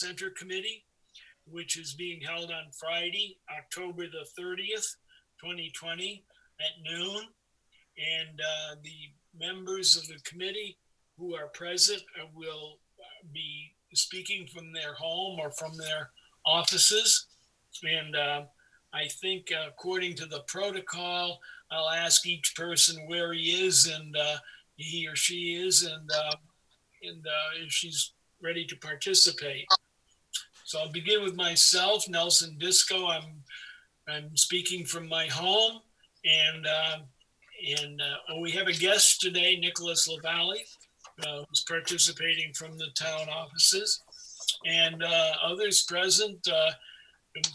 Center Committee, which is being held on Friday, October the 30th, 2020 at noon. And the members of the committee who are present will be speaking from their home or from their offices. And I think according to the protocol, I'll ask each person where he is and he or she is, and if she's ready to participate. So I'll begin with myself, Nelson Disco. I'm speaking from my home, and we have a guest today, Nicholas LaValle, who's participating from the town offices, and others present.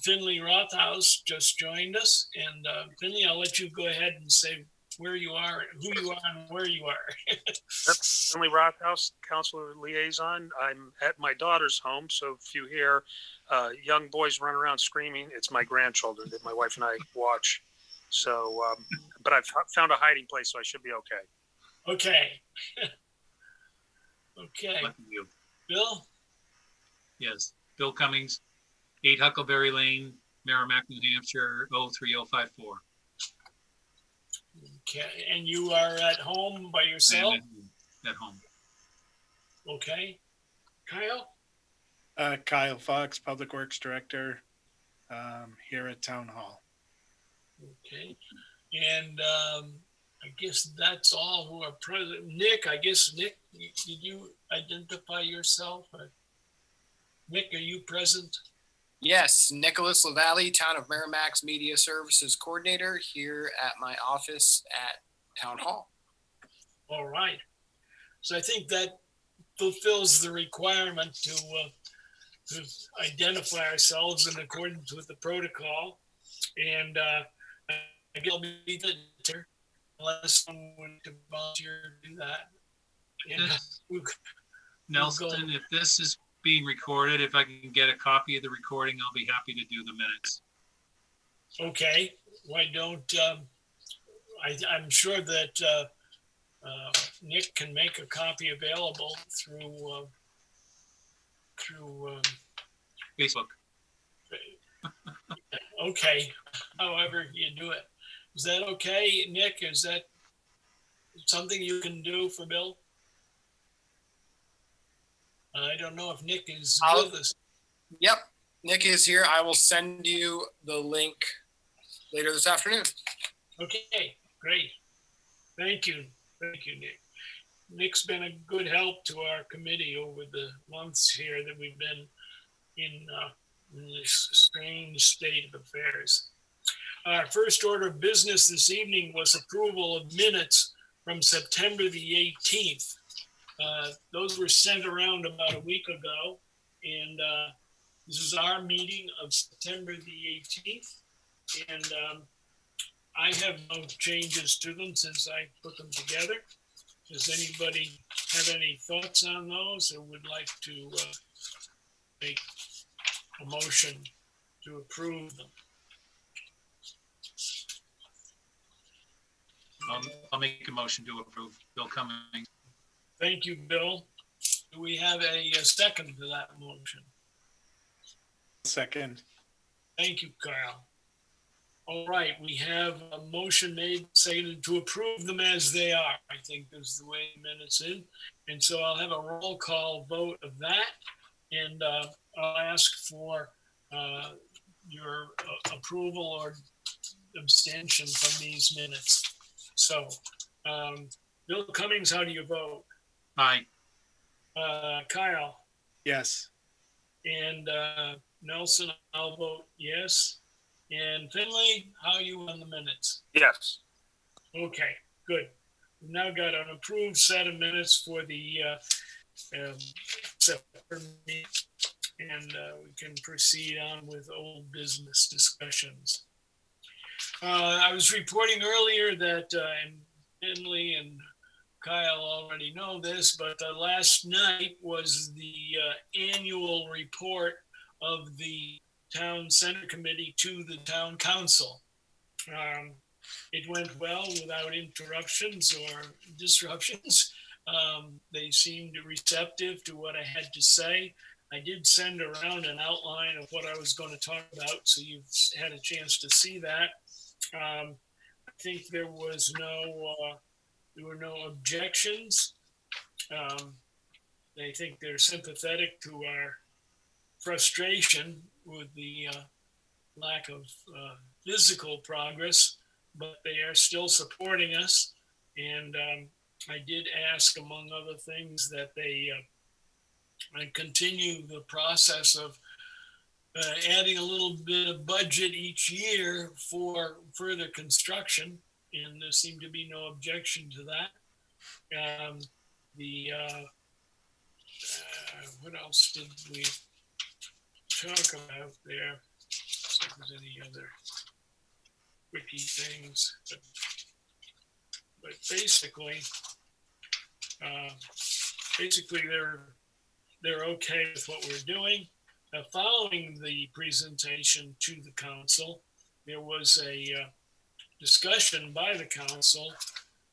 Finley Rothaus just joined us, and Finley, I'll let you go ahead and say where you are, who you are, and where you are. Yep. Finley Rothaus, Councilor Liaison. I'm at my daughter's home, so if you hear young boys run around screaming, it's my grandchildren that my wife and I watch. So, but I've found a hiding place, so I should be okay. Okay. Okay. You. Bill? Yes. Bill Cummings, 8 Huckleberry Lane, Merrimack, New Hampshire, 03054. Okay. And you are at home by yourself? At home. Okay. Kyle? Kyle Fox, Public Works Director, here at Town Hall. Okay. And I guess that's all who are present. Nick, did you identify yourself? Nick, are you present? Yes, Nicholas LaValle, Town of Merrimack's Media Services Coordinator, here at my office at Town Hall. All right. So I think that fulfills the requirement to identify ourselves in accordance with the protocol. And I guess I'll be the chair unless someone would to volunteer to do that. And Nelson, if this is being recorded, if I can get a copy of the recording, I'll be happy to do the minutes. Okay. Why don't I'm sure that Nick can make a copy available through Facebook. Okay, however you do it. Is that okay, Nick? Is that something you can do for Bill? I don't know if Nick is with us. Yep, Nick is here. I will send you the link later this afternoon. Okay, great. Thank you. Thank you, Nick. Nick's been a good help to our committee over the months here that we've been in this strange state of affairs. Our first order of business this evening was approval of minutes from September the 18th. Those were sent around about a week ago, and this is our meeting of September the 18th. And I have no changes to them since I put them together. Does anybody have any thoughts on those or would like to make a motion to approve them? I'll make a motion to approve. Bill Cummings. Thank you, Bill. Do we have a second to that motion? Second. Thank you, Kyle. All right, we have a motion made, seconded to approve them as they are. I think is the way the minutes in. And so I'll have a roll call vote of that. And I'll ask for your approval or abstention from these minutes. So, Bill Cummings, how do you vote? Aye. Kyle? Yes. And Nelson, I'll vote yes. And Finley, how are you on the minutes? Yes. Okay, good. We've now got an approved set of minutes for the September meeting, and we can proceed on with old business discussions. I was reporting earlier that, and Finley and Kyle already know this, but last night was the annual report of the Town Center Committee to the Town Council. It went well without interruptions or disruptions. They seemed receptive to what I had to say. I did send around an outline of what I was going to talk about, so you've had a chance to see that. I think there were no objections. I think they're sympathetic to our frustration with the lack of physical progress, but they are still supporting us. And I did ask, among other things, that they continue the process of adding a little bit of budget each year for further construction, and there seemed to be no objection to that. What else did we talk about there? See if there's any other quickie things, but basically they're okay with what we're doing. Following the presentation to the council, there was a discussion by the council,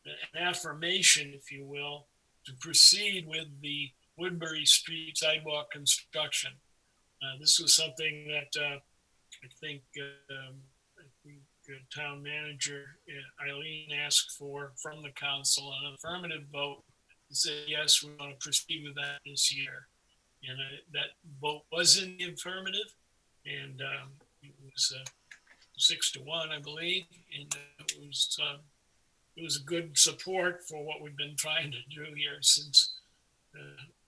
an affirmation, if you will, to proceed with the Woodbury Street sidewalk construction. This was something that I think town manager Eileen asked for from the council, an affirmative vote to say, yes, we want to proceed with that this year. And that vote was in the affirmative, and it was 6-1, I believe, and it was a good support for what we've been trying to do here since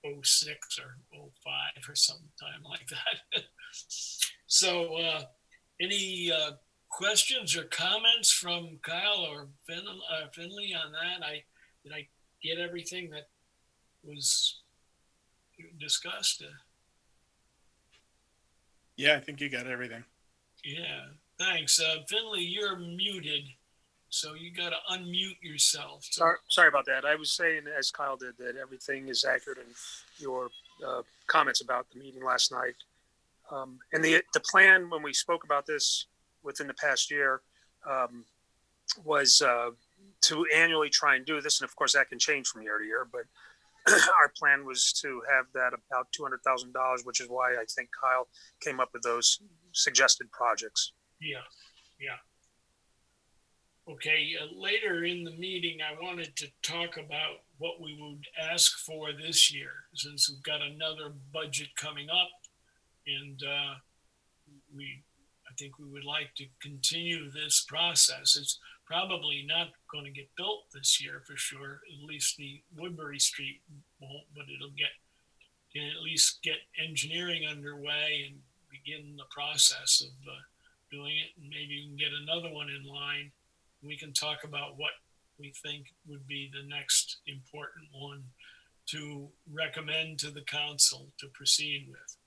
06 or 05 or sometime like that. So any questions or comments from Kyle or Finley on that? Did I get everything that was discussed? Yeah, I think you got everything. Yeah, thanks. Finley, you're muted, so you got to unmute yourself. Sorry about that. I was saying, as Kyle did, that everything is accurate in your comments about the meeting last night. And the plan when we spoke about this within the past year was to annually try and do this. And of course that can change from year to year, but our plan was to have that about $200,000, which is why I think Kyle came up with those suggested projects. Yeah. Okay, later in the meeting, I wanted to talk about what we would ask for this year, since we've got another budget coming up, and I think we would like to continue this process. It's probably not going to get built this year for sure. At least the Woodbury Street won't, but can at least get engineering underway and begin the process of doing it. And maybe we can get another one in line. We can talk about what we think would be the next important one to recommend to the council to proceed with.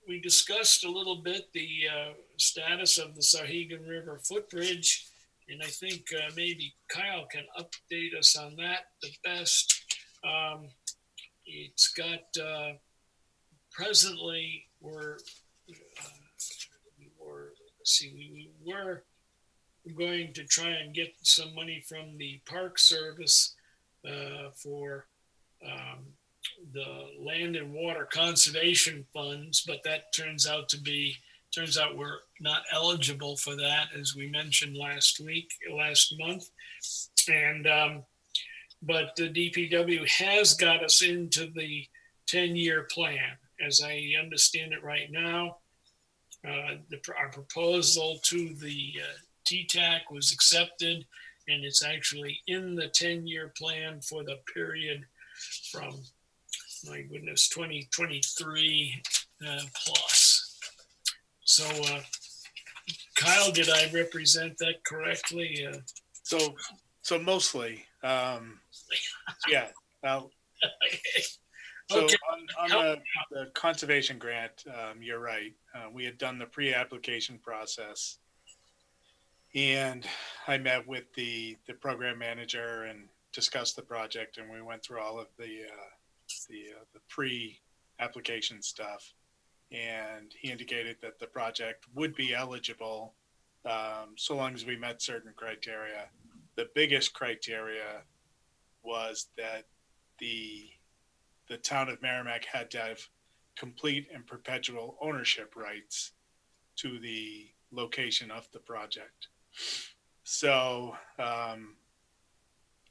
We discussed a little bit the status of the Zahegan River Footbridge, and I think maybe Kyle can update us on that the best. It's got presently we were going to try and get some money from the Park Service for the Land and Water Conservation Funds, but that turns out we're not eligible for that, as we mentioned last month. And but the DPW has got us into the 10-year plan. As I understand it right now, our proposal to the TTAC was accepted, and it's actually in the 10-year plan for the period from, my goodness, 2023 plus. So, Kyle, did I represent that correctly? So mostly, yeah. So Okay. on the conservation grant, you're right. We had done the pre-application process, and I met with the program manager and discussed the project, and we went through all of the pre-application stuff, and he indicated that the project would be eligible so long as we met certain criteria. The biggest criteria was that the town of Merrimack had to have complete and perpetual ownership rights to the location of the project. So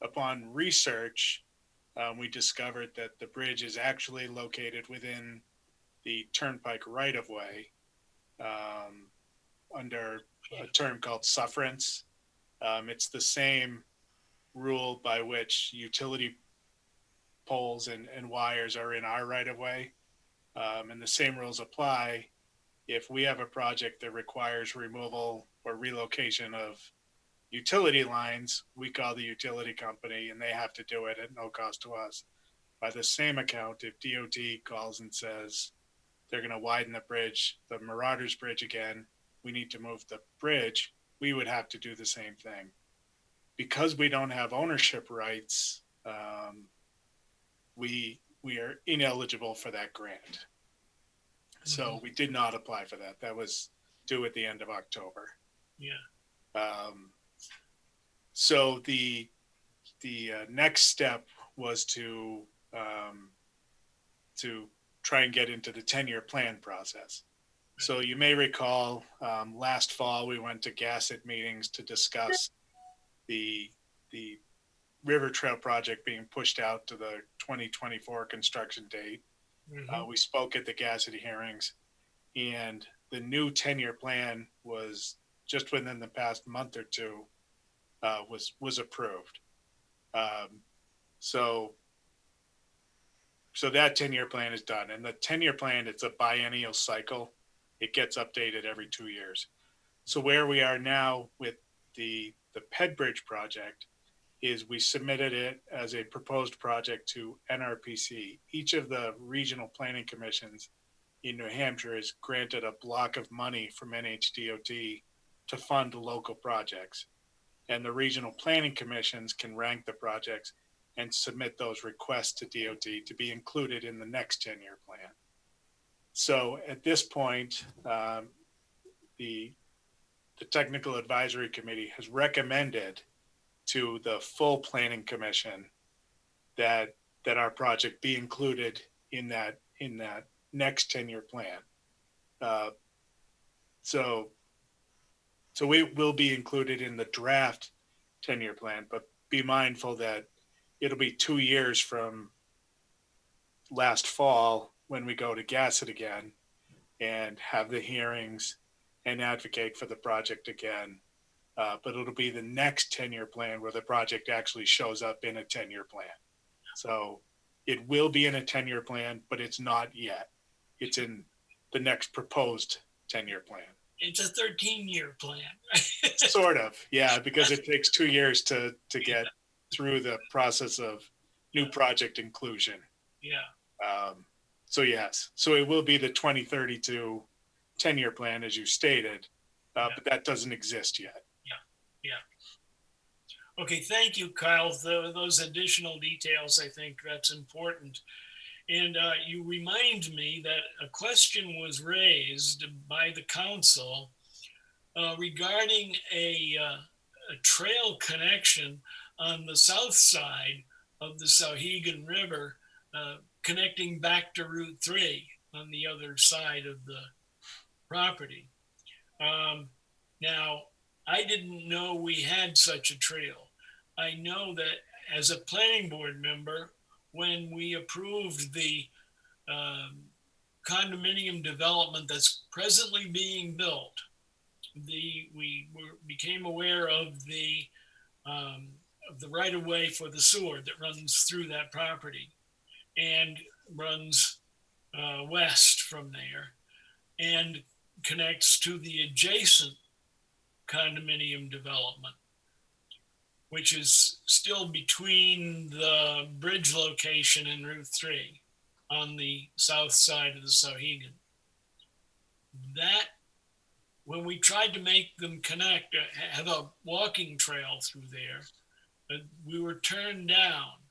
upon research, we discovered that the bridge is actually located within the turnpike right-of-way under a term called sufferance. It's the same rule by which utility poles and wires are in our right-of-way. And the same rules apply if we have a project that requires removal or relocation of utility lines. We call the utility company and they have to do it at no cost to us. By the same account, if DOT calls and says they're going to widen the bridge, the Marauders Bridge again, we need to move the bridge, we would have to do the same thing. Because we don't have ownership rights, we are ineligible for that grant. So we did not apply for that. That was due at the end of October. Yeah. So the next step was to try and get into the 10-year plan process. So you may recall last fall we went to GASIT meetings to discuss the River Trail project being pushed out to the 2024 construction date. We spoke at the GASIT hearings, and the new 10-year plan was just within the past month or two was approved. So that 10-year plan is done, and the 10-year plan, it's a biennial cycle. It gets updated every 2 years. So where we are now with the Footbridge project is we submitted it as a proposed project to NRPC. Each of the regional planning commissions in New Hampshire is granted a block of money from NHDOT to fund local projects. And the regional planning commissions can rank the projects and submit those requests to DOT to be included in the next 10-year plan. So at this point, the Technical Advisory Committee has recommended to the full planning commission that our project be included in that next 10-year plan. So we will be included in the draft 10-year plan, but be mindful that it'll be 2 years from last fall when we go to GASIT again and have the hearings and advocate for the project again. But it'll be the next 10-year plan where the project actually shows up in a 10-year plan. So it will be in a 10-year plan, but it's not yet. It's in the next proposed 10-year plan. It's a 13-year plan. Sort of, yeah, because it takes 2 years to get through the process of new project inclusion. Yeah. So yes, so it will be the 2032 10-year plan as you stated, but that doesn't exist yet. Yeah. Okay, thank you, Kyle. Those additional details, I think that's important. And you remind me that a question was raised by the council regarding a trail connection on the south side of the Zahegan River, connecting back to Route 3 on the other side of the property. Now, I didn't know we had such a trail. I know that as a planning board member, when we approved the condominium development that's presently being built, we became aware of the right-of-way for the sewer that runs through that property and runs west from there and connects to the adjacent condominium development, which is still between the bridge location and Route 3 on the south side of the Zahegan. That, when we tried to make them connect, have a walking trail through there, we were turned down,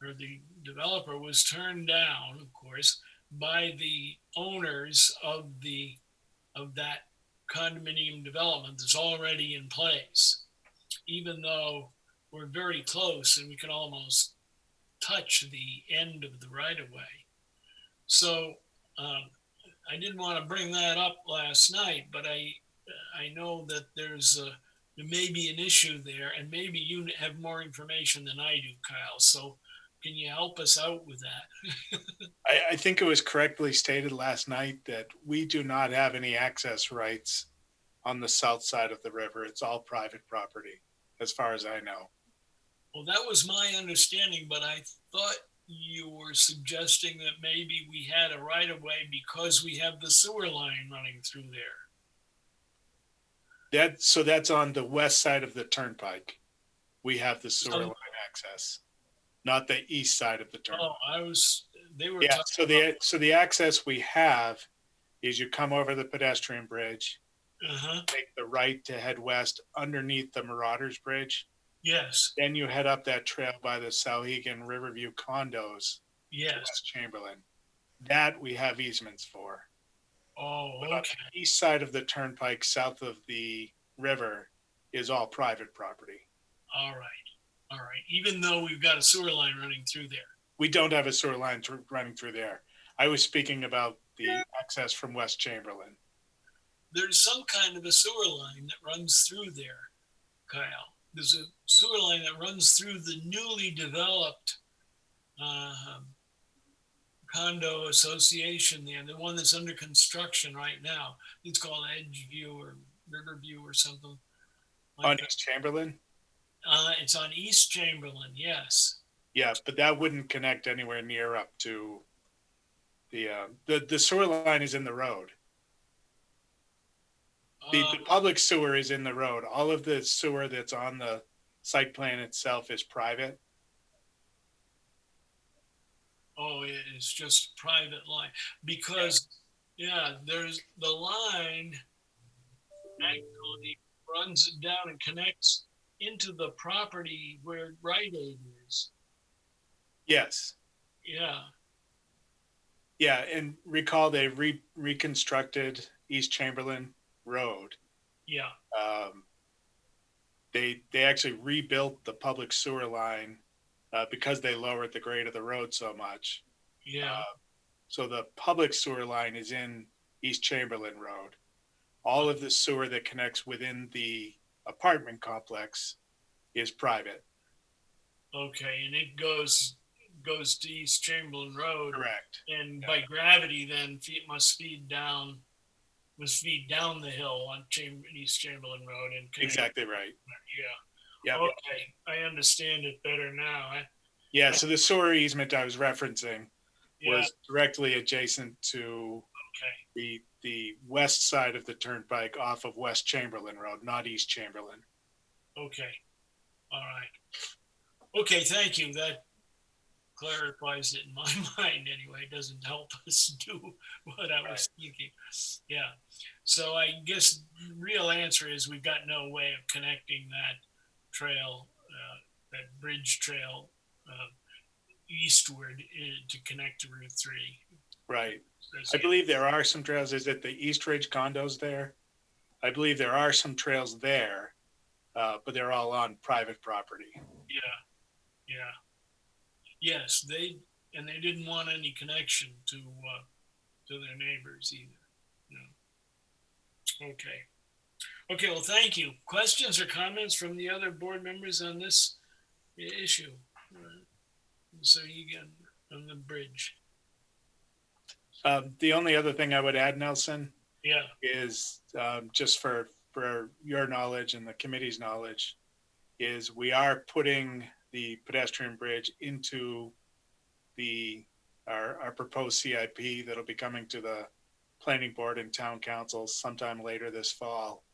or the developer was turned down, of course, by the owners of that condominium development that's already in place, even though we're very close and we can almost touch the end of the right of way. So I didn't want to bring that up last night, but I know that there may be an issue there, and maybe you have more information than I do, Kyle. So can you help us out with that? I think it was correctly stated last night that we do not have any access rights on the south side of the river. It's all private property, as far as I know. Well, that was my understanding, but I thought you were suggesting that maybe we had a right of way because we have the sewer line running through there. So that's on the west side of the turnpike. We have the sewer line access, not the east side of the turnpike. Oh, they were Yeah, talking so the access we have is you come over the pedestrian bridge, take the right to head west underneath the Marauders Bridge. Yes. Then you head up that trail by the Zahegan Riverview condos to Yes. West Chamberlain. That we have easements for. Oh, But on okay. the east side of the turnpike, south of the river, is all private property. All right. All right. Even though we've got a sewer line running through there. We don't have a sewer line running through there. I was speaking about the access from West Chamberlain. There's some kind of a sewer line that runs through there, Kyle. There's a sewer line that runs through the newly developed condo association there, the one that's under construction right now. It's called Edgeview or Riverview or something. On East Chamberlain? It's on East Chamberlain, yes. Yeah, but that wouldn't connect anywhere near up to the sewer line is in the road. The public sewer is in the road. All of the sewer that's on the site plan itself is private. Oh, it's just private line because, yeah, there's the line actually runs down and connects into the property where Rite Aid is. Yes. Yeah. Yeah, and recall they reconstructed East Chamberlain Road. Yeah. They actually rebuilt the public sewer line because they lowered the grade of the road so much. Yeah. So the public sewer line is in East Chamberlain Road. All of the sewer that connects within the apartment complex is private. Okay, and it goes to East Chamberlain Road. Correct. And by gravity, then must feed down the hill on East Chamberlain Road and connect. Exactly right. Yeah. Yeah. Okay, I understand it better now. Yeah. So the sewer easement I was referencing was directly adjacent to the west side of the turnpike off of West Chamberlain Road, not East Chamberlain. Okay. All right. Okay. Thank you. That clarifies it in my mind anyway. It doesn't help us do what I was thinking. Yeah. So I guess the real answer is we've got no way of connecting that trail, that bridge trail eastward to connect to Route 3. Right. I believe there are some trails. Is it the East Ridge condos there? I believe there are some trails there, but they're all on private property. Yeah. Yes, they didn't want any connection to their neighbors either. No. Okay. Well, thank you. Questions or comments from the other board members on this issue? So again, on the bridge. The only other thing I would add, Nelson, Yeah. is just for your knowledge and the committee's knowledge, is we are putting the pedestrian bridge into our proposed CIP that'll be coming to the planning board and town council sometime later this fall.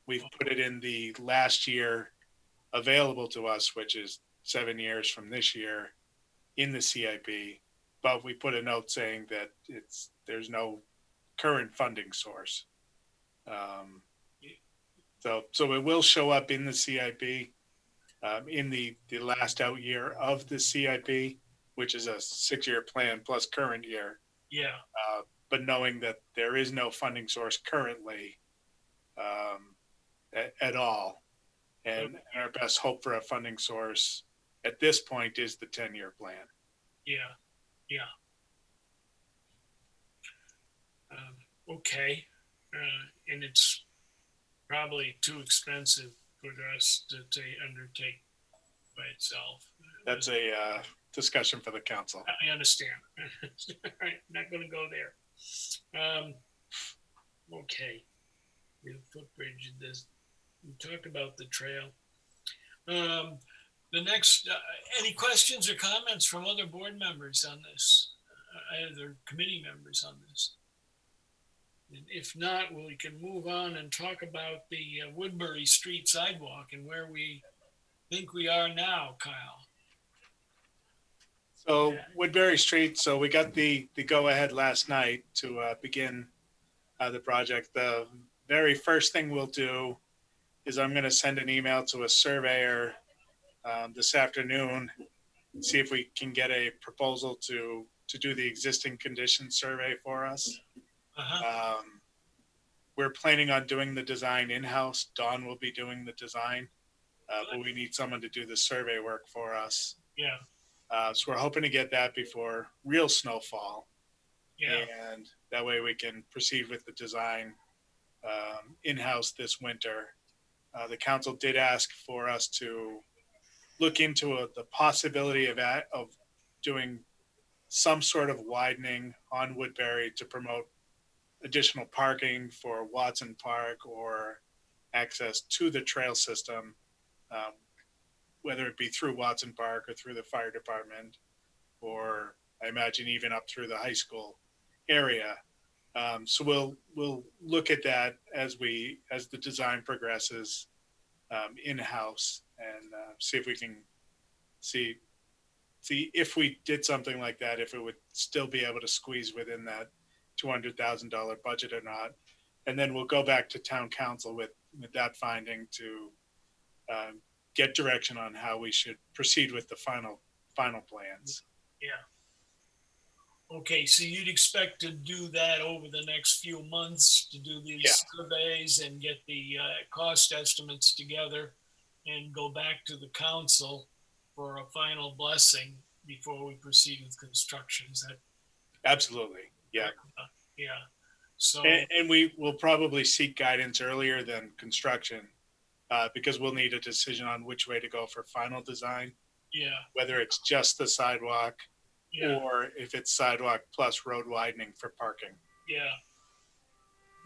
We've put it in the last year available to us, which is 7 years from this year, in the CIP, but we put a note saying that there's no current funding source. So it will show up in the CIP, in the last out year of the CIP, which is a 6-year plan plus current year. Yeah. But knowing that there is no funding source currently at all, and our best hope for a funding source at this point is the 10-year plan. Yeah, yeah. Okay, and it's probably too expensive for us to undertake by itself. That's a discussion for the council. I understand. All right, not going to go there. Okay, the footbridge. We talked about the trail. The next, any questions or comments from other board members on this? Either committee members on this? And if not, we can move on and talk about the Woodbury Street sidewalk and where we think we are now, Kyle. So Woodbury Street, so we got the go-ahead last night to begin the project. The very first thing we'll do is I'm going to send an email to a surveyor this afternoon, see if we can get a proposal to do the existing condition survey for us. We're planning on doing the design in-house. Dawn will be doing the design, but we need someone to do the survey work for us. Yeah. So we're hoping to get that before real snowfall. Yeah. And that way we can proceed with the design in-house this winter. The council did ask for us to look into the possibility of doing some sort of widening on Woodbury to promote additional parking for Watson Park or access to the trail system, whether it be through Watson Park or through the fire department, or I imagine even up through the high school area. So we'll look at that as the design progresses in-house and see if we can see if we did something like that, if it would still be able to squeeze within that $200,000 budget or not. And then we'll go back to town council with that finding to get direction on how we should proceed with the final plans. Yeah. Okay, so you'd expect to do that over the next few months, to do these surveys and get the cost estimates together and go back to the council for a final blessing before we proceed with construction. Is that? Absolutely. Yeah. Yeah. So, and we will probably seek guidance earlier than construction because we'll need a decision on which way to go for final design. Yeah. Whether it's just the sidewalk, yeah. or if it's sidewalk plus road widening for parking. Yeah.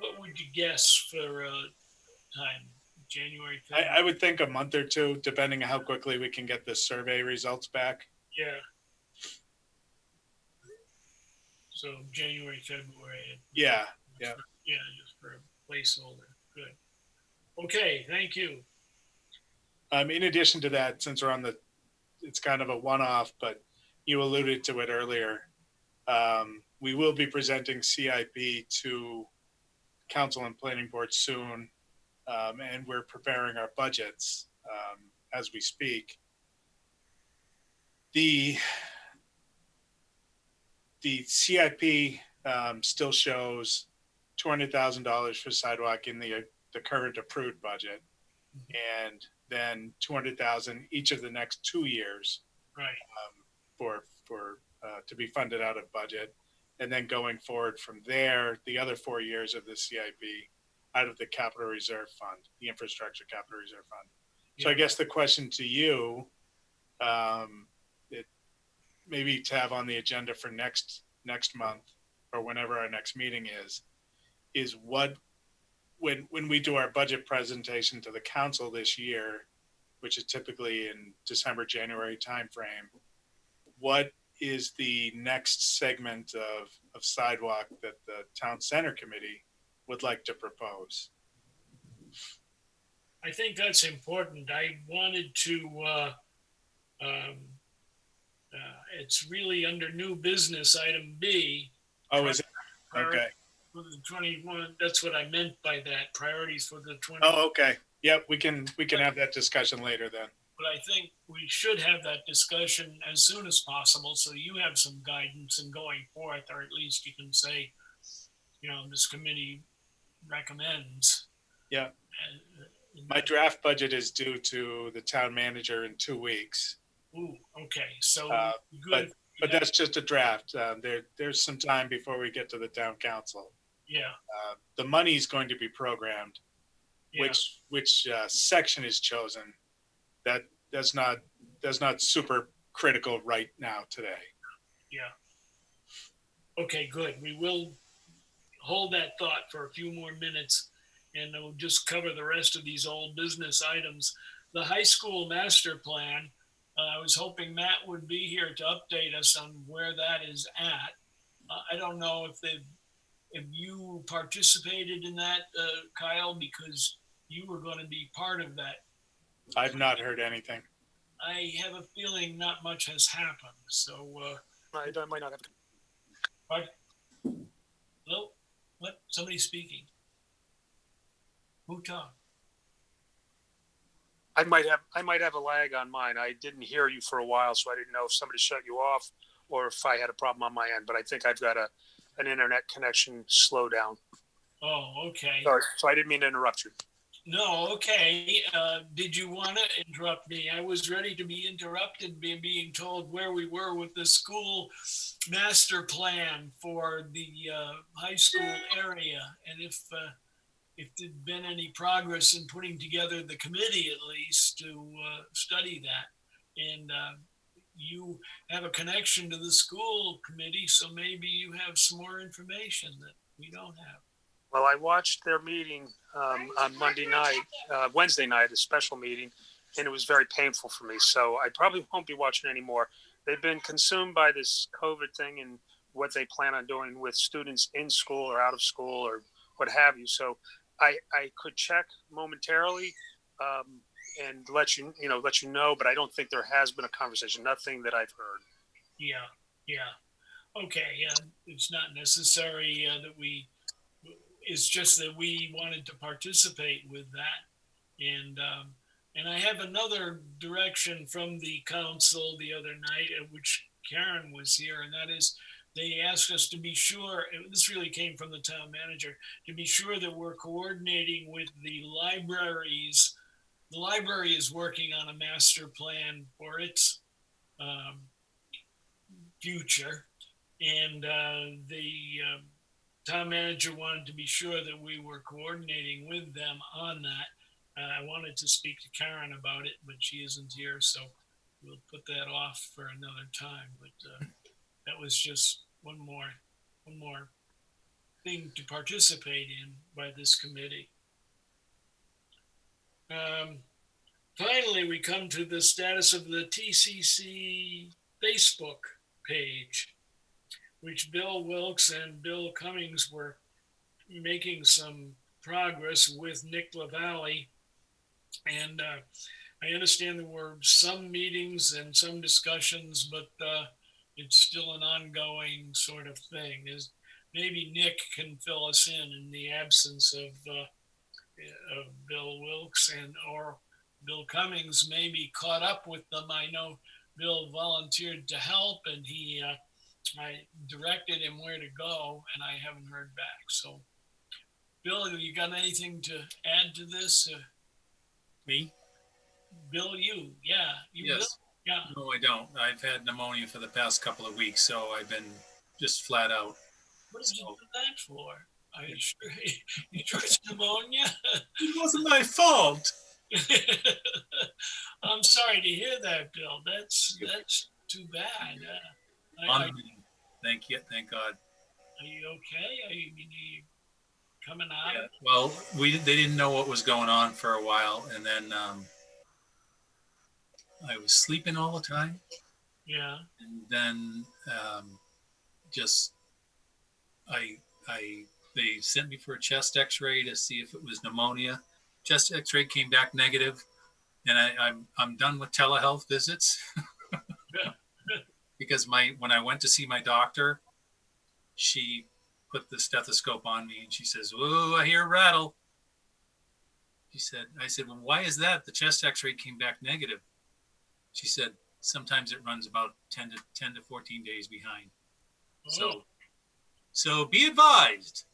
What would you guess for time? January 5th? I would think a month or two, depending on how quickly we can get the survey results back. Yeah. So January, February. Yeah. Yeah, just for a placeholder. Good. Okay, thank you. In addition to that, since we're on it's kind of a one-off, but you alluded to it earlier. We will be presenting CIP to council and planning board soon, and we're preparing our budgets as we speak. The CIP still shows $200,000 for sidewalk in the current approved budget, and then $200,000 each of the next 2 years. Right. For to be funded out of budget, and then going forward from there, the other 4 years of the CIP out of the capital reserve fund, the infrastructure capital reserve fund. So I guess the question to you, it maybe to have on the agenda for next month or whenever our next meeting is what when we do our budget presentation to the council this year, which is typically in December, January timeframe, what is the next segment of sidewalk that the town center committee would like to propose? I think that's important. I wanted to, it's really under new business, item B. Oh, is it? Okay. For the 21, that's what I meant by that, priorities for the 20. Oh, okay. Yep, we can have that discussion later then. But I think we should have that discussion as soon as possible, so you have some guidance in going forth, or at least you can say, this committee recommends. Yeah. My draft budget is due to the town manager in 2 weeks. Ooh, okay, so Uh, good. But that's just a draft. There's some time before we get to the town council. Yeah, The money is going to be programmed. yeah, Which section is chosen? That's not super critical right now today. yeah. Okay, good. We will hold that thought for a few more minutes and we'll just cover the rest of these old business items. The high school master plan, I was hoping Matt would be here to update us on where that is at. I don't know if you participated in that, Kyle, because you were going to be part of that. I've not heard anything. I have a feeling not much has happened. So, I might not have. hello? What? Somebody's speaking. Who talked? I might have a lag on mine. I didn't hear you for a while, so I didn't know if somebody shut you off or if I had a problem on my end. But I think I've got an internet connection slowdown. Oh, okay. Sorry, so I didn't mean to interrupt you. No, okay. Did you want to interrupt me? I was ready to be interrupted, being told where we were with the school master plan for the high school area, and if there'd been any progress in putting together the committee, at least to study that. And you have a connection to the school committee, so maybe you have some more information that we don't have. Well, I watched their meeting on Wednesday night, a special meeting, and it was very painful for me. So I probably won't be watching anymore. They've been consumed by this COVID thing and what they plan on doing with students in school or out of school or what have you. So I could check momentarily and let you know, but I don't think there has been a conversation. Nothing that I've heard. Yeah. Okay. Yeah. It's not necessary that we. It's just that we wanted to participate with that, and I have another direction from the council the other night, at which Karen was here, and that is they asked us to be sure. This really came from the town manager, to be sure that we're coordinating with the libraries. The library is working on a master plan for its future, and the town manager wanted to be sure that we were coordinating with them on that. I wanted to speak to Karen about it, but she isn't here, so we'll put that off for another time. But that was just one more thing to participate in by this committee. Finally, we come to the status of the TCC Facebook page, which Bill Wilkes and Bill Cummings were making some progress with Nick LaValle. And I understand there were some meetings and some discussions, but it's still an ongoing sort of thing. Maybe Nick can fill us in the absence of Bill Wilkes or Bill Cummings maybe caught up with them. I know Bill volunteered to help, and I directed him where to go, and I haven't heard back. So, Bill, you got anything to add to this? Me? Bill, you? Yeah. You, Yes. Bill? Yeah. No, I don't. I've had pneumonia for the past couple of weeks, so I've been just flat out. What did you do that for? Are you sure? You sure it's pneumonia? It wasn't my fault. I'm sorry to hear that, Bill. That's too bad. Thank you. Thank God. Are you okay? Are you coming out? Yeah. Well, they didn't know what was going on for a while, and then I was sleeping all the time. Yeah. And then they sent me for a chest X-ray to see if it was pneumonia. Chest X-ray came back negative, and I'm done with telehealth visits because when I went to see my doctor, she put the stethoscope on me and she says, "Oh, I hear a rattle." I said, "Well, why is that? The chest X-ray came back negative." She said, "Sometimes it runs about 10 to 14 days behind." Oh. So be advised.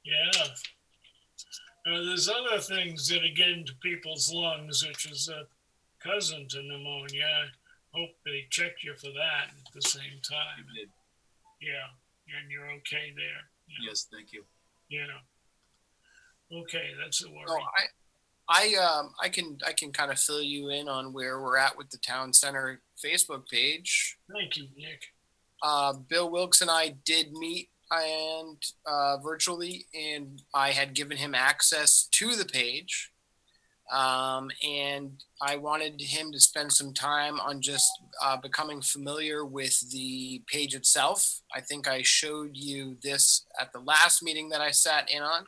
Yeah. There's other things that are getting to people's lungs, which is a cousin to pneumonia. hope they checked you for that at the same time. I did. Yeah, and you're okay there. Yeah. Yes, thank you. Yeah. Okay, that's a worry. So I can kind of fill you in on where we're at with the town center Facebook page. Thank you, Nick. Bill Wilkes and I did meet and virtually, and I had given him access to the page. And I wanted him to spend some time on just becoming familiar with the page itself. I think I showed you this at the last meeting that I sat in on.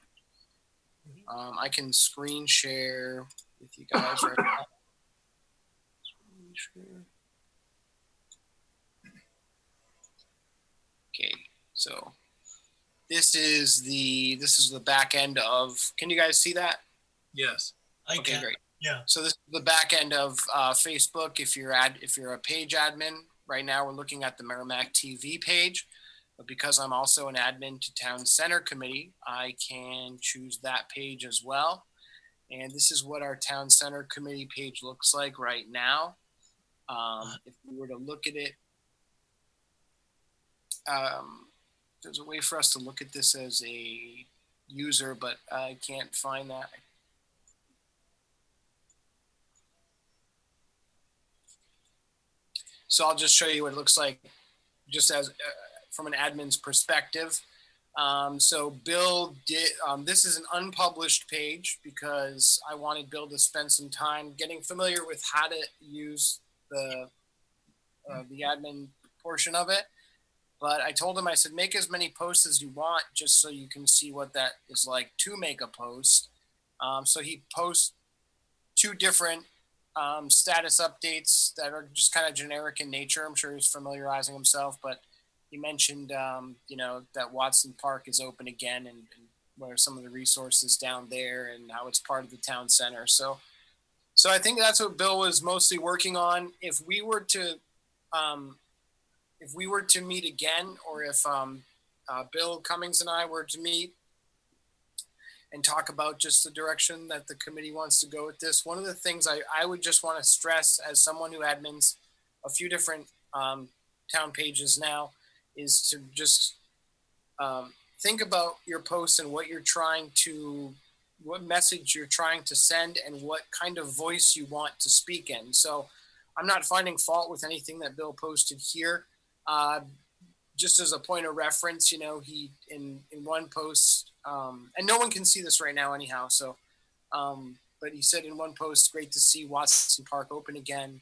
I can screen share with you guys right now. Screen share. Okay, so this is the back end of. Can you guys see that? Yes. Okay, great. Yeah. So this is the back end of Facebook. If you're a page admin, right now we're looking at the Merrimack TV page. But because I'm also an admin to Town Center Committee, I can choose that page as well. And this is what our Town Center Committee page looks like right now. If we were to look at it, there's a way for us to look at this as a user, but I can't find that. So I'll just show you what it looks like just as from an admin's perspective. So Bill did, this is an unpublished page because I wanted Bill to spend some time getting familiar with how to use the admin portion of it. But I told him, I said, make as many posts as you want just so you can see what that is like to make a post. So he posts 2 different status updates that are just kind of generic in nature. I'm sure he's familiarizing himself, but he mentioned, that Watson Park is open again and what are some of the resources down there and how it's part of the town center. So I think that's what Bill was mostly working on. If we were to meet again, or if Bill Cummings and I were to meet and talk about just the direction that the committee wants to go with this, one of the things I would just want to stress as someone who admins a few different town pages now is to just think about your posts and what message you're trying to send and what kind of voice you want to speak in. So I'm not finding fault with anything that Bill posted here. Just as a point of reference, he in one post, and no one can see this right now anyhow. So, but he said in one post, "Great to see Watson Park open again.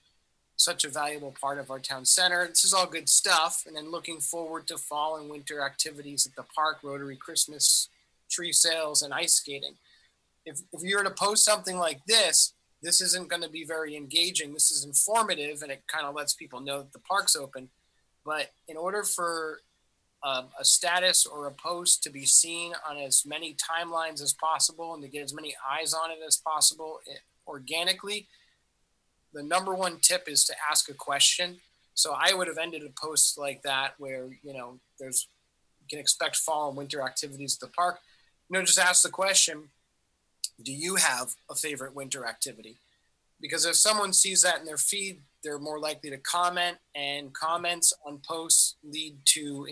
Such a valuable part of our town center." This is all good stuff. And then looking forward to fall and winter activities at the park, Rotary Christmas tree sales, and ice skating. If you were to post something like this isn't going to be very engaging. This is informative, and it kind of lets people know that the park's open. But in order for a status or a post to be seen on as many timelines as possible and to get as many eyes on it as possible organically, the number one tip is to ask a question. So I would have ended a post like that where, you can expect fall and winter activities at the park. Just ask the question, do you have a favorite winter activity? Because if someone sees that in their feed, they're more likely to comment, and comments on posts lead to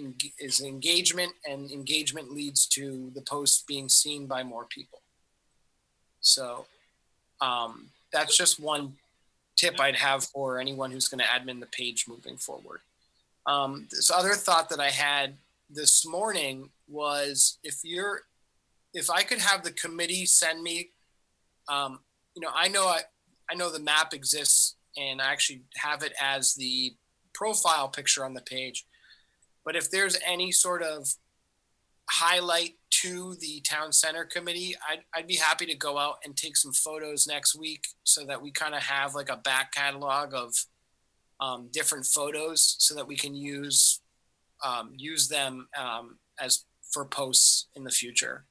engagement, and engagement leads to the post being seen by more people. So that's just one tip I'd have for anyone who's going to admin the page moving forward. This other thought that I had this morning was if I could have the committee send me, I know the map exists and I actually have it as the profile picture on the page. But if there's any sort of highlight to the town center committee, I'd be happy to go out and take some photos next week so that we kind of have like a back catalog of different photos so that we can use them as for posts in the future.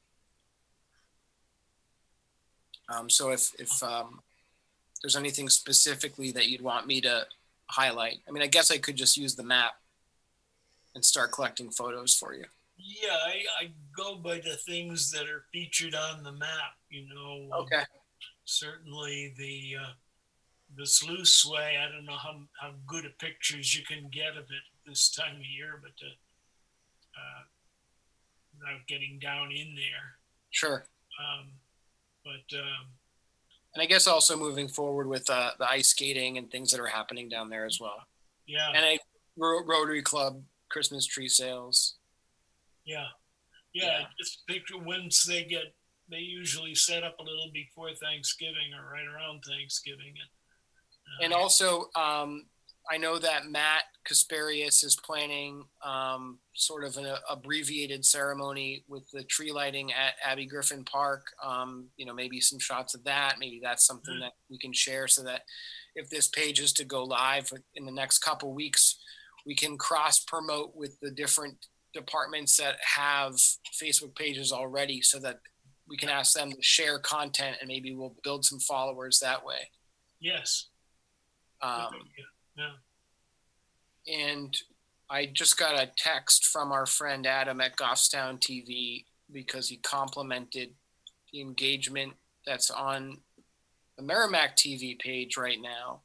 So if there's anything specifically that you'd want me to highlight, I guess I could just use the map and start collecting photos for you. Yeah, I go by the things that are featured on the map, Okay. Certainly the sluice way. I don't know how good of pictures you can get of it this time of year, but without getting down in there. Sure. But And I guess also moving forward with the ice skating and things that are happening down there as well. yeah, And a Rotary Club Christmas tree sales. yeah. Yeah. Just picture once they usually set up a little before Thanksgiving or right around Thanksgiving. And also, I know that Matt Kasparius is planning sort of an abbreviated ceremony with the tree lighting at Abbey Griffin Park. Maybe some shots of that. Maybe that's something that we can share so that if this page is to go live in the next couple weeks, we can cross promote with the different departments that have Facebook pages already so that we can ask them to share content and maybe we'll build some followers that way. Yes. Yeah. And I just got a text from our friend Adam at Goffstown TV because he complimented the engagement that's on the Merrimack TV page right now.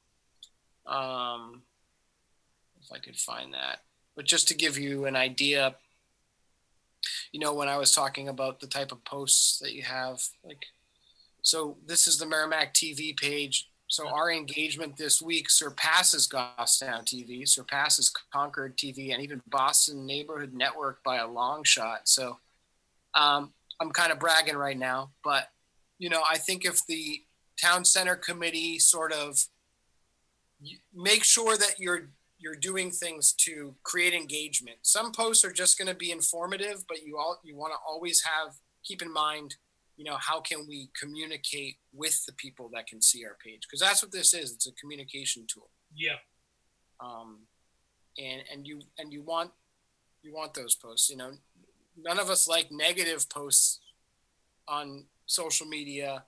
If I could find that. But just to give you an idea, when I was talking about the type of posts that you have, so this is the Merrimack TV page. So our engagement this week surpasses Goffstown TV, surpasses Concord TV, and even Boston Neighborhood Network by a long shot. So I'm kind of bragging right now, but I think if the town center committee sort of make sure that you're doing things to create engagement. Some posts are just going to be informative, but you want to always keep in mind, how can we communicate with the people that can see our page? Because that's what this is. It's a communication tool. Yeah. And you want those posts. None of us like negative posts on social media,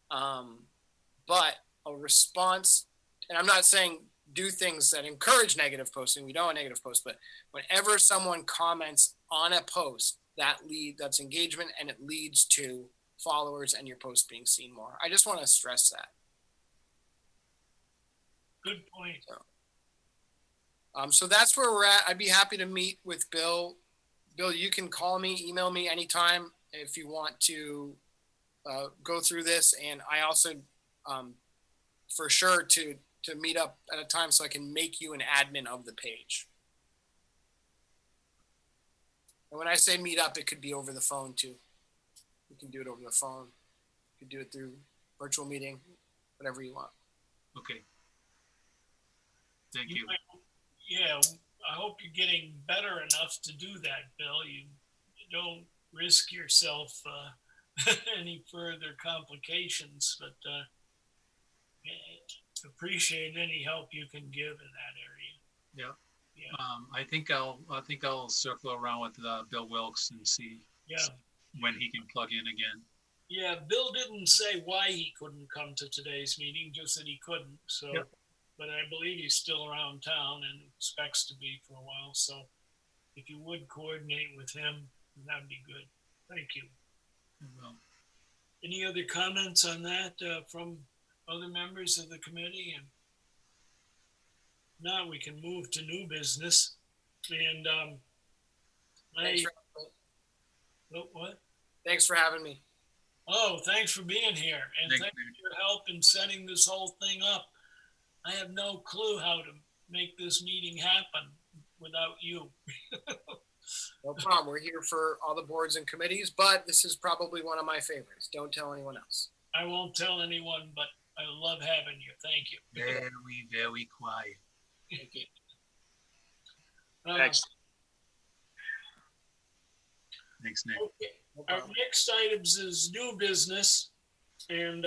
but a response. And I'm not saying do things that encourage negative posting. We don't want negative posts, but whenever someone comments on a post, that's engagement and it leads to followers and your post being seen more. I just want to stress that. Good point. So that's where we're at. I'd be happy to meet with Bill. Bill, you can call me, email me anytime if you want to go through this. And I also, for sure, to meet up at a time so I can make you an admin of the page. And when I say meet up, it could be over the phone too. You can do it over the phone. You can do it through virtual meeting, whatever you want. Okay. Thank you. Yeah, I hope you're getting better enough to do that, Bill. You don't risk yourself any further complications, but appreciate any help you can give in that area. Yeah. Yeah. I think I'll circle around with Bill Wilkes and see when he can plug in again. Yeah, Bill didn't say why he couldn't come to today's meeting, just that he couldn't. So, but I believe he's still around town and expects to be for a while. So, if you would coordinate with him, that'd be good. Thank you. Well, any other comments on that from other members of the committee? And now we can move to new business. And what? Thanks for having me. Oh, thanks for being here. And thanks you. for your help in setting this whole thing up. I have no clue how to make this meeting happen without you. No problem. We're here for all the boards and committees, but this is probably one of my favorites. Don't tell anyone else. I won't tell anyone, but I love having you. Thank you. Very, very quiet. Thank you. Thanks. Thanks, Nick. Okay. Our next items is new business, and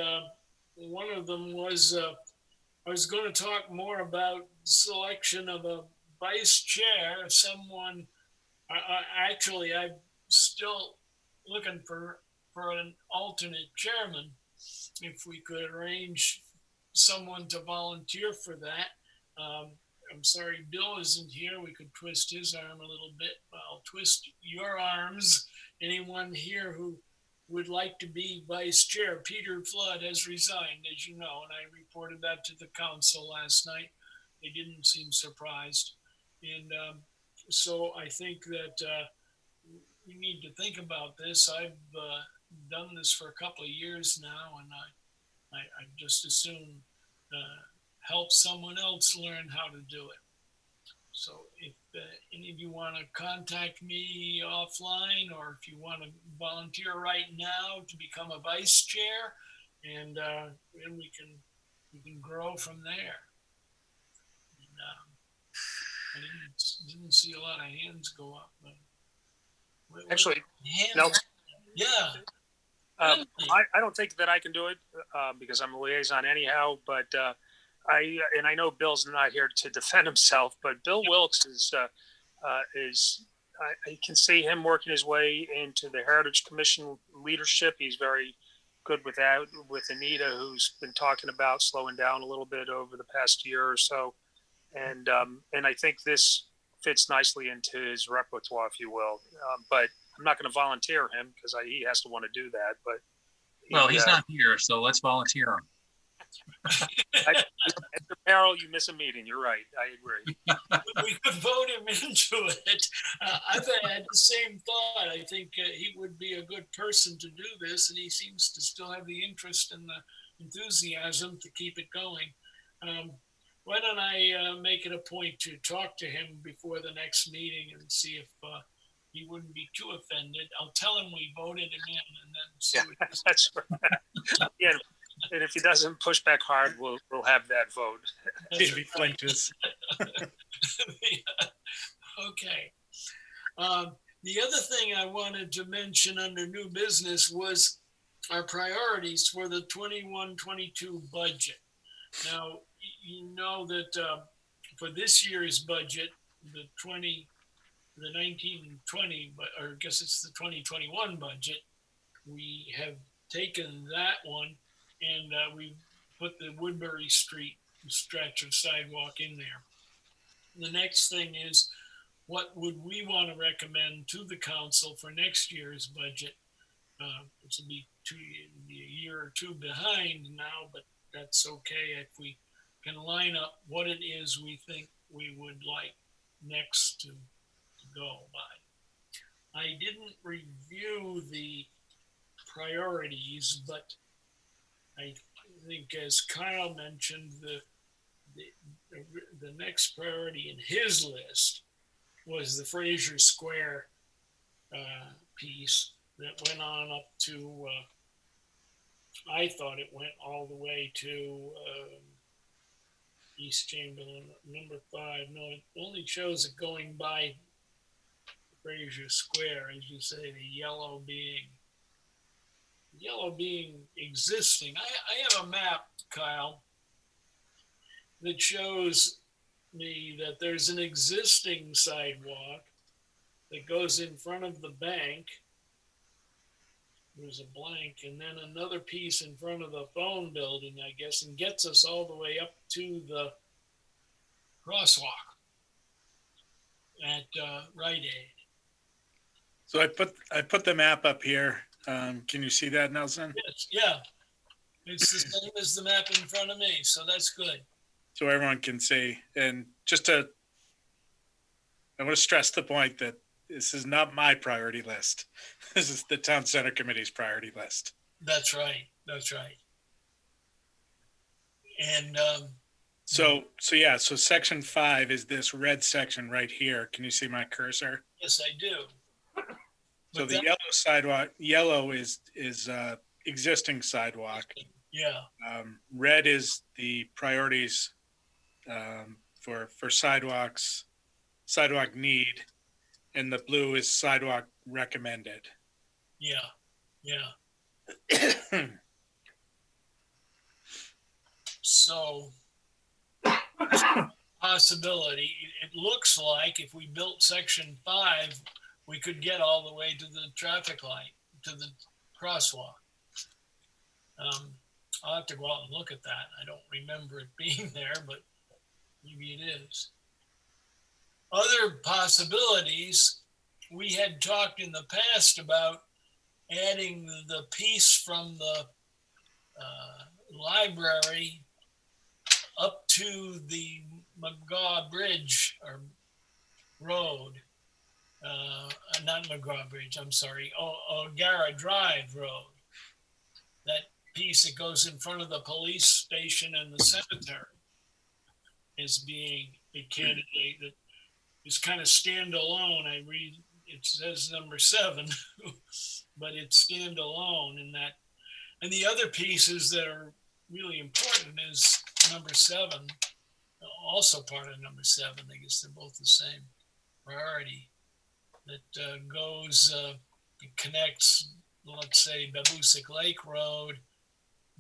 one of them was I was going to talk more about the selection of a vice chair. Someone, actually, I'm still looking for an alternate chairman. If we could arrange someone to volunteer for that. I'm sorry, Bill isn't here. We could twist his arm a little bit. I'll twist your arms. Anyone here who would like to be vice chair. Peter Flood has resigned, as you know, and I reported that to the council last night. They didn't seem surprised. And so I think that we need to think about this. I've done this for a couple of years now, and I just as soon help someone else learn how to do it. So if any of you want to contact me offline, or if you want to volunteer right now to become a vice chair, and then we can grow from there. And, I didn't see a lot of hands go up. But Actually, hands, no. yeah. I don't think that I can do it because I'm a liaison anyhow, but I know Bill's not here to defend himself, but Bill Wilkes is I can see him working his way into the Heritage Commission leadership. He's very good with that, with Anita, who's been talking about slowing down a little bit over the past year or so. And I think this fits nicely into his repertoire, if you will. But I'm not going to volunteer him because he has to want to do that. But He's not here, so let's volunteer him. Mr. Merrill, you miss a meeting. You're right. I agree. We could vote him into it. I've had the same thought. I think he would be a good person to do this, and he seems to still have the interest and the enthusiasm to keep it going. Why don't I make it a point to talk to him before the next meeting and see if he wouldn't be too offended. I'll tell him we voted him in, and then see what he That's right. Yeah. And if he doesn't push back hard, we'll have that vote. Davey flinches. Okay. The other thing I wanted to mention under new business was our priorities for the 21-22 budget. Now, you know that for this year's budget, the 19-20, or I guess it's the 2021 budget, we have taken that one and we put the Woodbury Street stretch of sidewalk in there. The next thing is, what would we want to recommend to the council for next year's budget? This will be a year or two behind now, but that's okay if we can line up what it is we think we would like next to go by. I didn't review the priorities, but I think, as Kyle mentioned, the next priority in his list was the Fraser Square piece that went on up to, I thought it went all the way to East Chamberlain, number 5. No, it only shows it going by Fraser Square, as you say, the yellow being existing. I have a map, Kyle, that shows me that there's an existing sidewalk that goes in front of the bank. There's a blank, and then another piece in front of the phone building, I guess, and gets us all the way up to the crosswalk at Rite Aid. So I put the map up here. Can you see that, Nelson? Yes, yeah. It's the same as the map in front of me, so that's good. So everyone can see. And I want to stress the point that this is not my priority list. This is the Town Center Committee's priority list. That's right. That's right. And so section 5 is this red section right here. Can you see my cursor? yes, I do. So But the yellow sidewalk, yellow is existing sidewalk. Yeah. Red is the priorities for sidewalk need, and the blue is sidewalk recommended. Yeah. So, possibility. It looks like if we built section 5, we could get all the way to the traffic light, to the crosswalk. I'll have to go out and look at that. I don't remember it being there, but maybe it is. Other possibilities, we had talked in the past about adding the piece from the library up to the McGraw Bridge or Road. Not McGraw Bridge, I'm sorry, O'Gara Drive Road. That piece that goes in front of the police station and the cemetery is being a candidate that is kind of standalone. I read it says number 7, but it's standalone in that. And the other pieces that are really important is number 7, also part of number 7. I guess they're both the same priority. That connects, let's say, Babusick Lake Road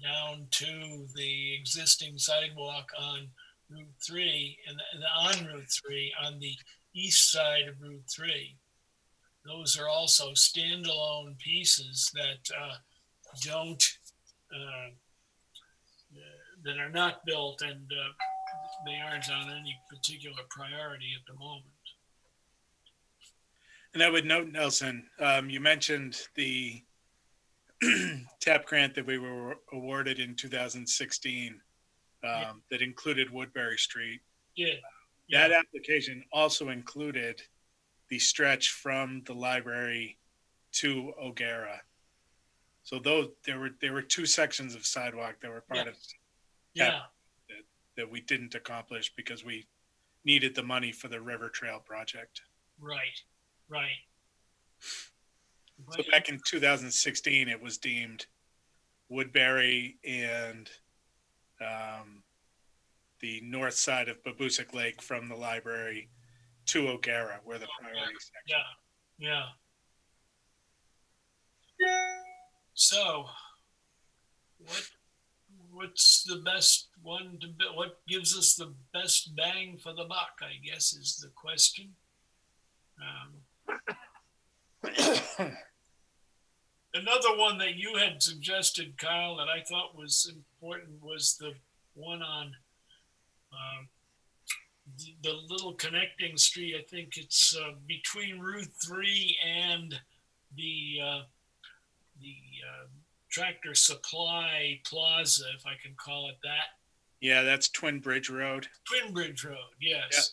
down to the existing sidewalk on Route 3 and on Route 3 on the east side of Route 3. Those are also standalone pieces that that are not built, and they aren't on any particular priority at the moment. And I would note, Nelson, you mentioned the TAP grant that we were awarded in 2016 that included Woodbury Street. Yeah. That application also included the stretch from the library to O'Gara. So there were 2 sections of sidewalk that were part of TAP that we didn't accomplish because we needed the money for the River Trail project. Right. So back in 2016, it was deemed Woodbury and the north side of Babusick Lake from the library to O'Gara were the priority section. Yeah. So, what's the best one to build? What gives us the best bang for the buck, I guess, is the question. Another one that you had suggested, Kyle, that I thought was important was the one on the little connecting street. I think it's between Route 3 and the Tractor Supply Plaza, if I can call it that. Yeah, that's Twin Bridge Road. Twin Bridge Road, yes. Yep.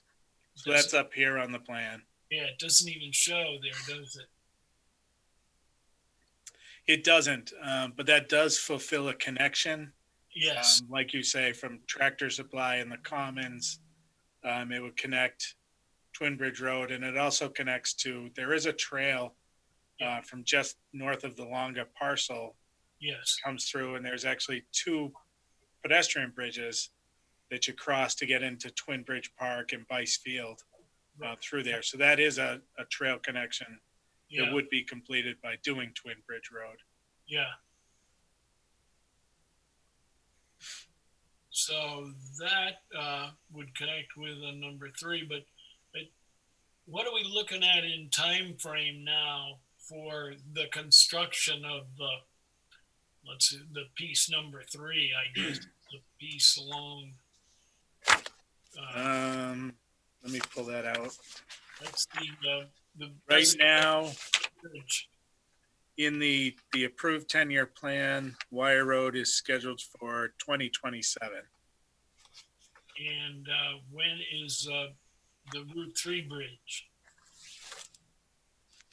So that's up here on the plan. Yeah, it doesn't even show there, does it? It doesn't, but that does fulfill a connection. Yes. Like you say, from Tractor Supply and the Commons, it would connect Twin Bridge Road, and it also connects to, there is a trail from just north of the Longa parcel. Yes. Comes through, and there's actually 2 pedestrian bridges that you cross to get into Twin Bridge Park and Bice Field through there. So that is a trail connection that would be completed by doing Twin Bridge Road. Yeah. So that would connect with number 3, but what are we looking at in time frame now for the construction of the piece number 3, I guess, the piece along. Let me pull that out. That's the Right now, bridge. in the approved 10-year plan, Wire Road is scheduled for 2027. And when is the Route 3 bridge?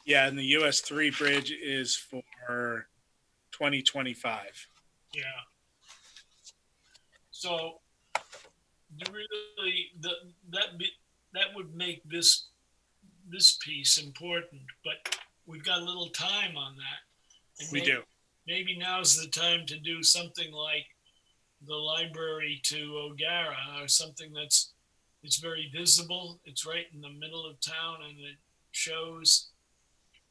Yeah, and the US 3 bridge is for 2025. Yeah. So really, that would make this piece important, but we've got a little time on that. And We do. Maybe now's the time to do something like the library to O'Gara, or something it's very visible. It's right in the middle of town, and it shows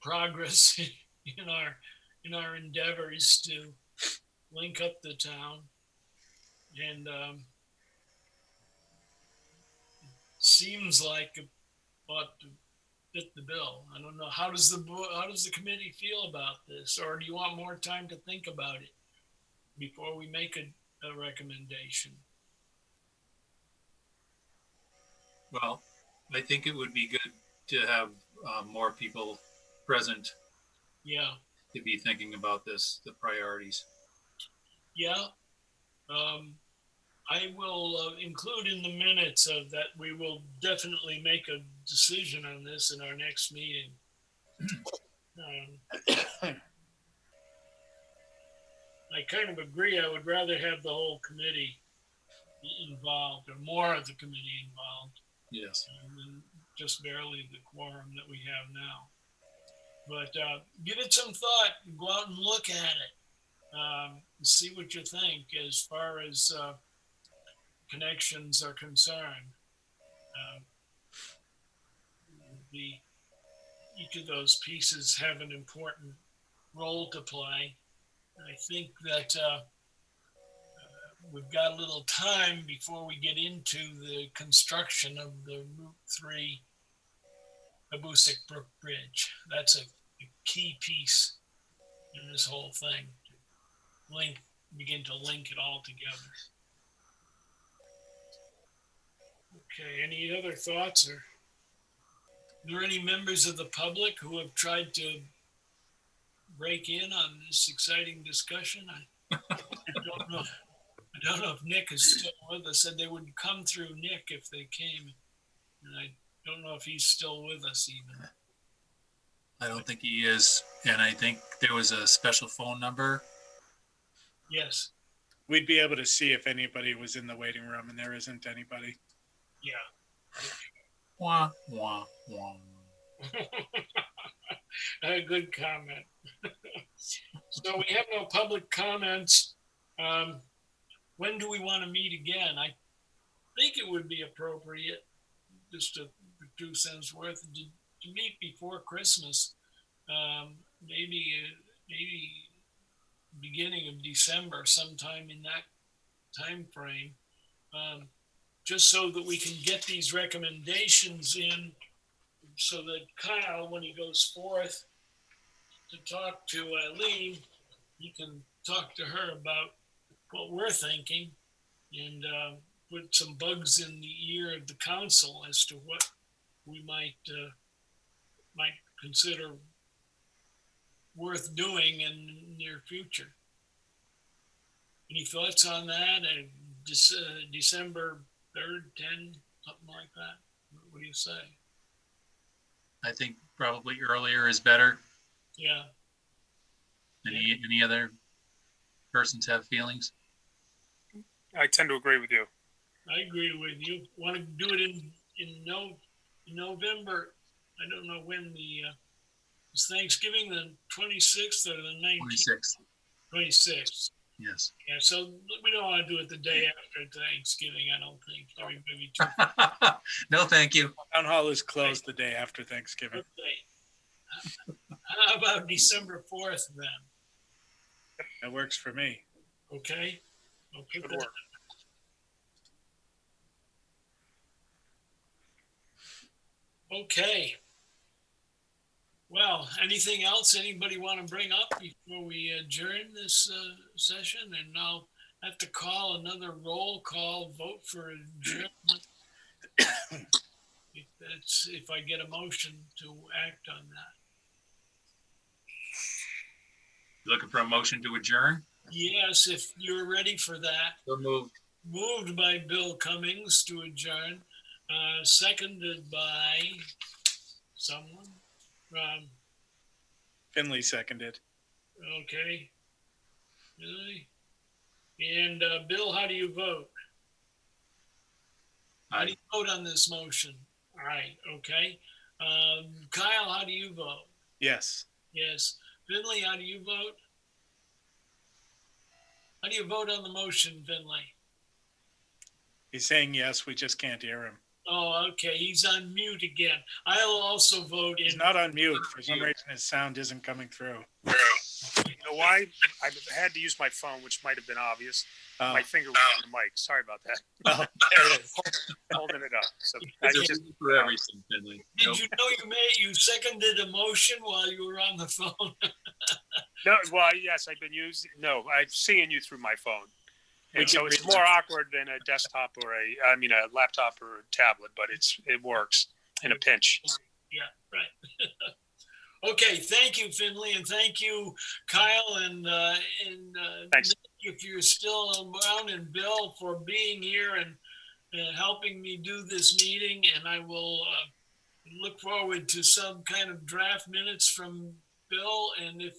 progress in our endeavors to link up the town. And seems like it ought to fit the bill. I don't know. How does the committee feel about this, or do you want more time to think about it before we make a recommendation? Well, I think it would be good to have more people present. Yeah. to be thinking about this, the priorities. Yeah. I will include in the minutes of that we will definitely make a decision on this in our next meeting. I kind of agree. I would rather have the whole committee involved, or more of the committee involved, Yes. than just barely the quorum that we have now. But give it some thought. Go out and look at it. See what you think as far as connections are concerned. Each of those pieces have an important role to play. I think that we've got a little time before we get into the construction of the Route 3 Abusick Brook Bridge. That's a key piece in this whole thing. Begin to link it all together. Okay, any other thoughts? Or are there any members of the public who have tried to break in on this exciting discussion? I don't know. I don't know if Nick is still with us. Said they would come through Nick if they came, and I don't know if he's still with us even. I don't think he is, and I think there was a special phone number. Yes. We'd be able to see if anybody was in the waiting room, and there isn't anybody. Yeah. Wah, wah, wah. A good comment. So we have no public comments. When do we want to meet again? I think it would be appropriate, just a 2 cents worth, to meet before Christmas. Maybe beginning of December, sometime in that time frame, just so that we can get these recommendations in, so that Kyle, when he goes forth to talk to Eileen, he can talk to her about what we're thinking, and put some bugs in the ear of the council as to what we might consider worth doing in the near future. Any thoughts on that? December 3rd, 10, something like that? What do you say? I think probably earlier is better. Yeah. Any other persons have feelings? I tend to agree with you. I agree with you. Want to do it in November? I don't know when is Thanksgiving, the 26th or the 19th? 26th. 26th. Yes. Yeah, so we don't want to do it the day after Thanksgiving, I don't think. Maybe too. No, thank you. Town hall is closed the day after Thanksgiving. Okay. How about December 4th then? That works for me. Okay. Okay. Good work. Okay. Well, anything else anybody want to bring up before we adjourn this session? And I'll have to call another roll call vote for adjournment. If I get a motion to act on that. Looking for a motion to adjourn? Yes, if you're ready for that. So moved. Moved by Bill Cummings to adjourn, seconded by someone. Finley seconded. Okay. Really? And Bill, how do you vote? How do you vote on this motion? All right, okay. Kyle, how do you vote? Yes. Yes. Finley, how do you vote? How do you vote on the motion, Finley? He's saying yes, we just can't hear him. Oh, okay. He's on mute again. I'll also vote in. He's not on mute. For some reason, his sound isn't coming through. You know why? I had to use my phone, which might have been obvious. My finger was on the mic. Sorry about that. Oh, there it is. Holding it up. So For everything, Finley. Did Nope. you know you seconded a motion while you were on the phone? no. Well, yes, I've been using. No, I'm seeing you through my phone. And We so can it's read more that. awkward than a desktop or a laptop or a tablet, but it works in a pinch. Yeah, right. Okay, thank you, Finley, and thank you, Kyle, and Thanks. Nick, if you're still around, and Bill for being here and helping me do this meeting. And I will look forward to some kind of draft minutes from Bill, and if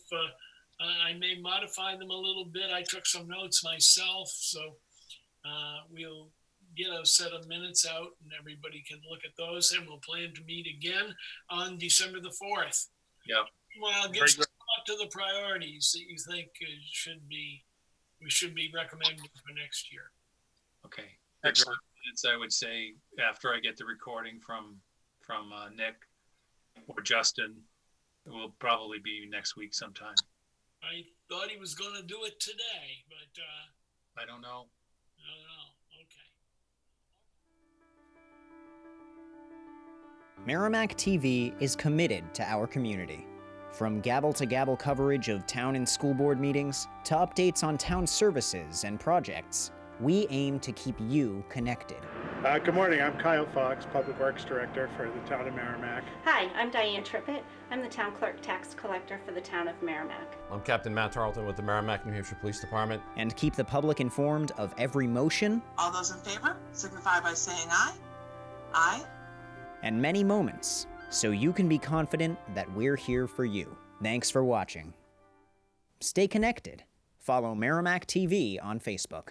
I may modify them a little bit. I took some notes myself, so we'll get a set of minutes out and everybody can look at those, and we'll plan to meet again on December the 4th. Yeah. Well, give Very some thought to the priorities that you think we should be recommending for next year. Okay. Excellent. Minutes, I would say after I get the recording from Nick or Justin, it will probably be next week sometime. I thought he was going to do it today, but I don't know. I don't know. Okay. Merrimack TV is committed to our community. From gavel-to-gavel coverage of town and school board meetings to updates on town services and projects, we aim to keep you connected. Good morning. I'm Kyle Fox, Public Works Director for the town of Merrimack. Hi, I'm Diane Trippett. I'm the town clerk tax collector for the town of Merrimack. I'm Captain Matt Tarleton with the Merrimack, New Hampshire Police Department. And keep the public informed of every motion. All those in favor signify by saying aye. Aye. And many moments, so you can be confident that we're here for you. Thanks for watching. Stay connected. Follow Merrimack TV on Facebook.